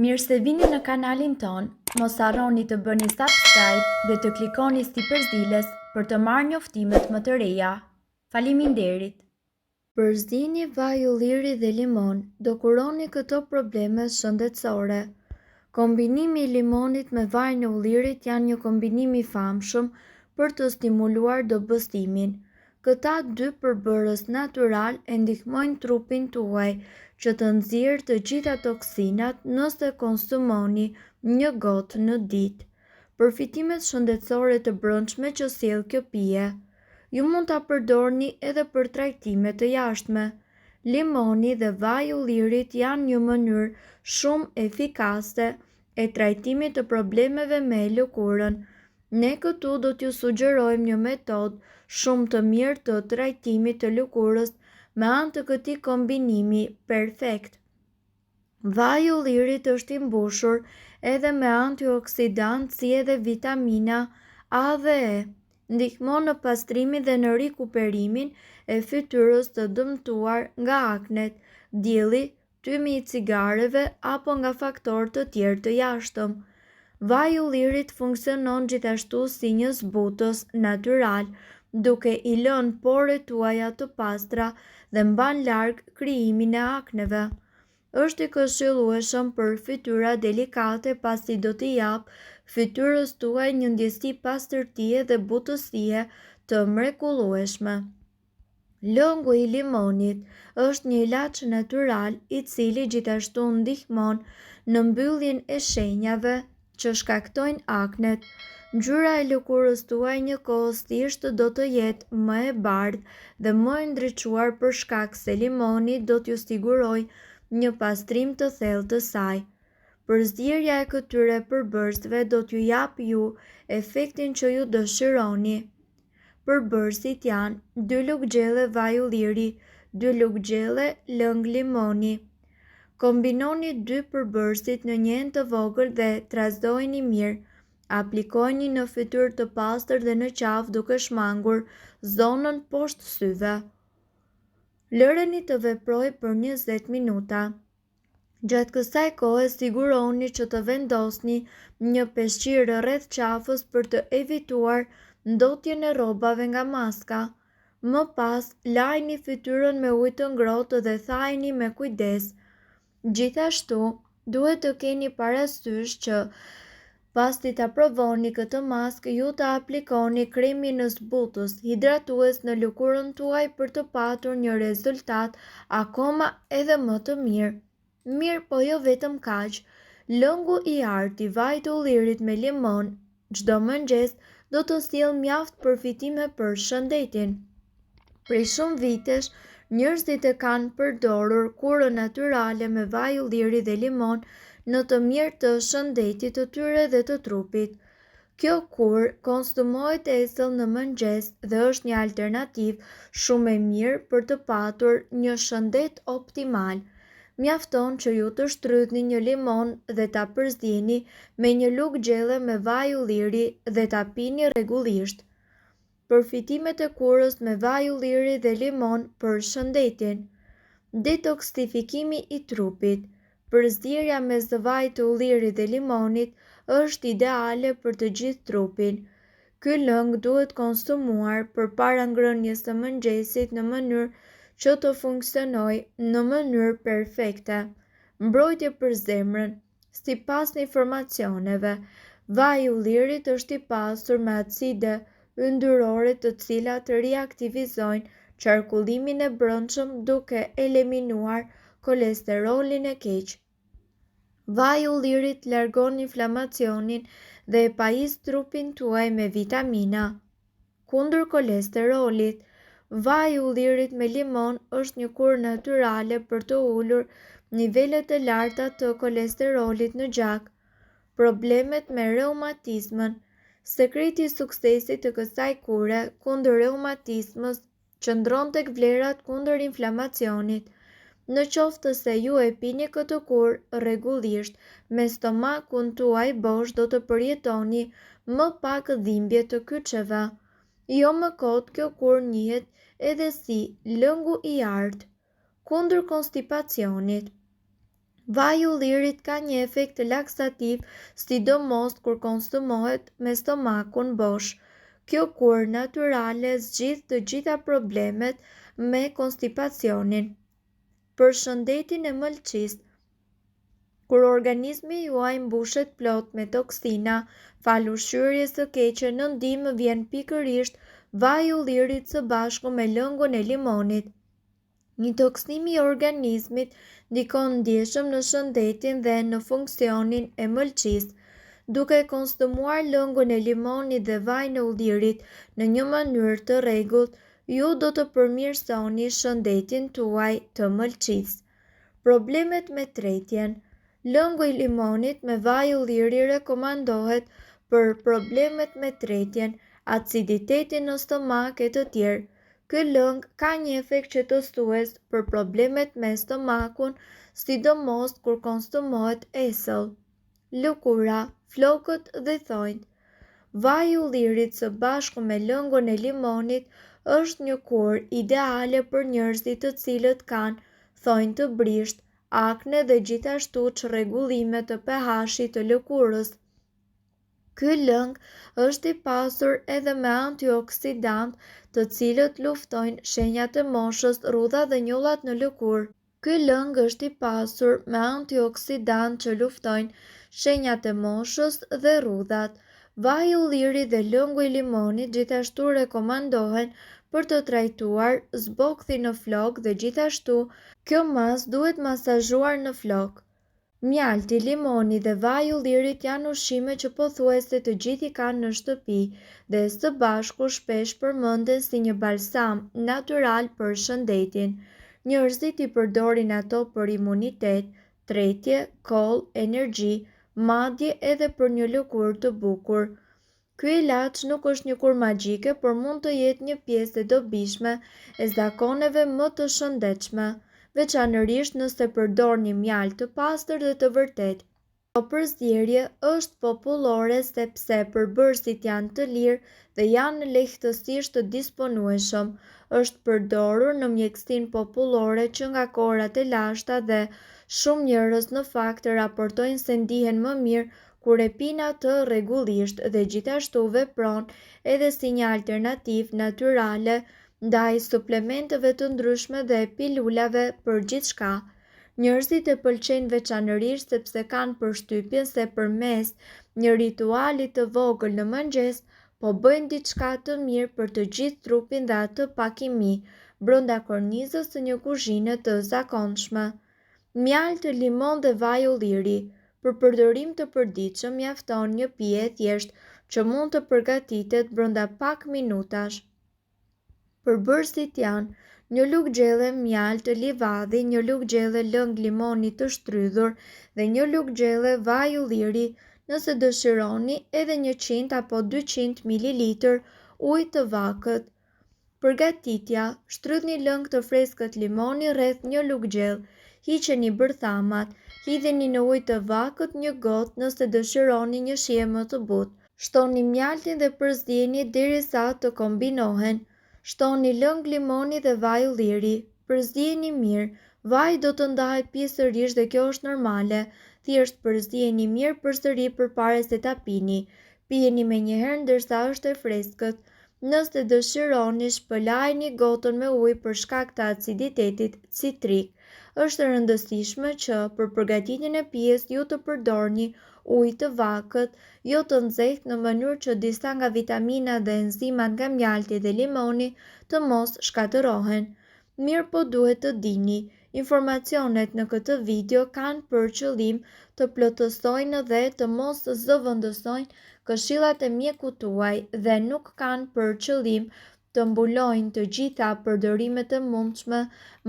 Mirë se vini në kanalin ton, mos harroni të bëni subscribe dhe të klikoni si përzdiles për të marrë njoftimet më të reja. Faleminderit! Përzdini vaj ulliri dhe limon do kuroni këto probleme shëndetësore. Kombinimi i limonit me vajin e ullirit janë një kombinim i famshëm për të stimuluar dobëstimin. Këta dy përbërës natyral e ndihmojnë trupin tuaj që të nxjerrë të gjitha toksinat nëse konsumoni një gotë në ditë. Përfitimet shëndetësore të brendshme që sjell kjo pije. Ju mund ta përdorni edhe për trajtime të jashtme. Limoni dhe vaji i ullirit janë një mënyrë shumë efikase e trajtimit të problemeve me lëkurën. Ne këtu do t'ju sugjerojmë një metodë shumë të mirë të trajtimit të lëkurës me anë të këtij kombinimi perfekt. Vaji i ullirit është i mbushur edhe me antioksidantë si edhe vitamina A dhe E. Ndihmon në pastrimin dhe në rikuperimin e fytyrës të dëmtuar nga aknet, dielli, tymi i cigareve apo nga faktorë të tjerë të jashtëm. Vaji i ullirit funksionon gjithashtu si një zbutës natyral, duke i lënë poret tuaja të pastra dhe mban larg krijimin e akneve. Është i këshillueshëm për fytyra delikate pasi do t'i jap fytyrës tuaj një ndjesi pastërtie dhe butësie të mrekullueshme. Lëngu i limonit është një ilaç natyral i cili gjithashtu ndihmon në mbylljen e shenjave që shkaktojnë aknet. Ngjyra e lëkurës tuaj njëkohësisht do të jetë më e bardhë dhe më e ndriçuar për shkak se limoni do t'ju sigurojë një pastrim të thellë të saj. Përzierja e këtyre përbërësve do t'ju japë ju efektin që ju dëshironi. Përbërësit janë 2 lugë gjelle vaj ulliri, 2 lugë gjelle lëng limoni. Kombinoni 2 përbërësit në një enë të vogël dhe trasdojini mirë. Aplikojini në fytyrë të pastër dhe në qafë duke shmangur zonën poshtë syve. Lëreni të veprojë për 20 minuta. Gjatë kësaj kohe siguroni që të vendosni një peshqir rreth qafës për të evituar ndotjen e rrobave nga maska. Më pas, lajini fytyrën me ujë të ngrohtë dhe thajini me kujdes. Gjithashtu, duhet të keni parasysh që pasi ta provoni këtë maskë, ju të aplikoni kremin zbutës hidratues në lëkurën tuaj për të patur një rezultat akoma edhe më të mirë. Mirë, po jo vetëm kaq. Lëngu i artë i vajit të ullirit me limon çdo mëngjes do të sjellë mjaft përfitime për shëndetin. Prej shumë vitesh, njerëzit e kanë përdorur kurën natyrale me vaj ulliri dhe limon në të mirë të shëndetit të tyre dhe të trupit. Kjo kurë konsumohet esëll në mëngjes dhe është një alternativë shumë e mirë për të patur një shëndet optimal. Mjafton që ju të shtrydhni një limon dhe ta përzdjeni me një lugë gjelle me vaj ulliri dhe ta pini rregullisht. Përfitimet e kurës me vaj ulliri dhe limon për shëndetin. Detoksifikimi i trupit. Përzdjerja mes vajit të ullirit dhe limonit është ideale për të gjithë trupin. Ky lëng duhet konsumuar përpara ngrënies së mëngjesit në mënyrë që të funksionojë në mënyrë perfekte. Mbrojtje për zemrën. Sipas informacioneve, vaji i ullirit është i pasur me acide yndyrore të cilat riaktivizojnë qarkullimin e brendshëm duke eliminuar kolesterolin e keq. Vaji i ullirit largon inflamacionin dhe e pajis trupin tuaj me vitamina. Kundër kolesterolit, vaji i ullirit me limon është një kurë natyrale për të ulur nivelet e larta të kolesterolit në gjak. Problemet me reumatizmën. Sekreti i suksesit të kësaj kure kundër reumatizmës qëndron tek vlerat kundër inflamacionit. Në qoftë se ju e pini këtë kurë rregullisht me stomakun tuaj bosh, do të përjetoni më pak dhimbje të kyçeve. Jo më kot, kjo kurë njihet edhe si lëngu i artë. Kundër konstipacionit. Vaj i ullirit ka një efekt laksativ, sidomos kur konsumohet me stomakun bosh. Kjo kur natyrale zgjidh të gjitha problemet me konstipacionin. Për shëndetin e mëlçisë, kur organizmi juaj mbushet plot me toksina, fal ushqyerjes së keqe, në ndihmë vjen pikërisht vaji i ullirit së bashku me lëngun e limonit. Intoksimi i organizmit ndikon ndjeshëm në shëndetin dhe në funksionin e mëlçisë. Duke konsumuar lëngun e limonit dhe vajin e ullirit në një mënyrë të rregullt, ju do të përmirësoni shëndetin tuaj të mëlçisë. Problemet me tretjen. Lëngu i limonit me vaj i ulliri rekomandohet për problemet me tretjen, aciditetin në stomak e të tjerë. Ky lëng ka një efekt qetësues për problemet me stomakun, sidomos kur konsumohet esëll. Lëkura, flokët dhe thonjt. Vaji i ullirit së bashku me lëngun e limonit është një kurë ideale për njerëzit të cilët kanë thonjtë të brisht, akne dhe gjithashtu çrregullime të pH-it të lëkurës. Ky lëng është i pasur edhe me antioksidant, të cilët luftojnë shenjat e moshës, rrudha dhe njollat në lëkurë. Ky lëng është i pasur me antioksidant që luftojnë shenjat e moshës dhe rrudhat. Vaji i ullirit dhe lëngu i limonit gjithashtu rekomandohen për të trajtuar zbokthjen në flok dhe gjithashtu kjo mas duhet masazhuar në flok. Mjalti, limoni dhe vaji i ullirit janë ushqime që pothuajse të gjithë i kanë në shtëpi dhe së bashku shpesh përmenden si një balsam natyral për shëndetin. Njerëzit i përdorin ato për imunitet, tretje, koll, energji, madje edhe për një lëkurë të bukur. Ky ilaç nuk është një kurë magjike, por mund të jetë një pjesë e dobishme e zakoneve më të shëndetshme, veçanërisht nëse përdorni mjaltë të pastër dhe të vërtetë. Kjo përzierje është popullore sepse përbërësit janë të lirë dhe janë lehtësisht të disponueshëm. Është përdorur në mjekësinë popullore që nga kohrat e lashta dhe shumë njerëz në fakt raportojnë se ndihen më mirë kur e pinë atë rregullisht dhe gjithashtu vepron edhe si një alternativë natyrale ndaj suplementeve të ndryshme dhe pilulave për gjithçka. Njerëzit e pëlqejnë veçanërisht sepse kanë përshtypjen se përmes një rituali të vogël në mëngjes, po bëjnë diçka të mirë për të gjithë trupin dhe atë pa kimi, brenda kornizës së një kuzhine të zakonshme. Mjaltë, limon dhe vaj i ulliri. Për përdorim të përditshëm mjafton një pije e thjeshtë që mund të përgatitet brenda pak minutash. Përbërësit janë një lugë gjelle mjaltë livadhi, një lugë gjelle lëng limoni të shtrydhur dhe një lugë gjelle vaj i ulliri. Nëse dëshironi, edhe 100 apo 200 ml ujë të vakët. Përgatitja: shtrydhni lëng të freskët limoni rreth një lugë gjellë, hiqeni bërthamat, hidheni në ujë të vakët një gotë nëse dëshironi një shije më të butë. Shtoni mjaltin dhe përzieni derisa të kombinohen. Shtoni lëng limoni dhe vaj i ulliri. Përzieni mirë. Vaji do të ndahet pjesërisht dhe kjo është normale. Thjesht përzieni mirë përsëri përpara se ta pini. Pijeni menjëherë ndërsa është e freskët. Nëse dëshironi, shpëlajini gotën me ujë për shkak të aciditetit citrik. Është e rëndësishme që për përgatitjen e pijes ju të përdorni ujë të vakët, jo të nxehtë, në mënyrë që disa nga vitaminat dhe enzimat nga mjalti dhe limoni të mos shkatërohen. Mirë po duhet të dini, informacionet në këtë video kanë për qëllim të plotësojnë dhe të mos zëvendësojnë këshillat e mjekut tuaj dhe nuk kanë për qëllim të mbulojnë të gjitha përdorimet e mundshme,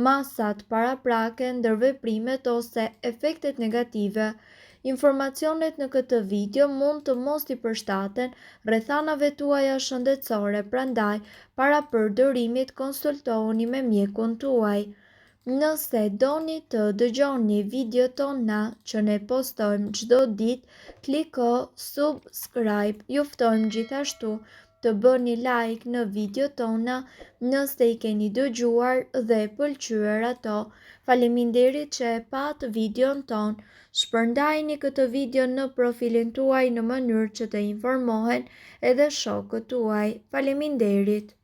masat paraprake, ndërveprimet ose efektet negative. Informacionet në këtë video mund të mos i përshtaten rrethanave tuaja shëndetësore, prandaj para përdorimit konsultohuni me mjekun tuaj. Nëse doni të dëgjoni video tona që ne postojmë çdo ditë, kliko subscribe. Ju ftojmë gjithashtu të bëni like në video tona nëse i keni dëgjuar dhe pëlqyer ato. Faleminderit që e pat videon ton. Shpërndajni këtë video në profilin tuaj në mënyrë që të informohen edhe shokët tuaj. Faleminderit.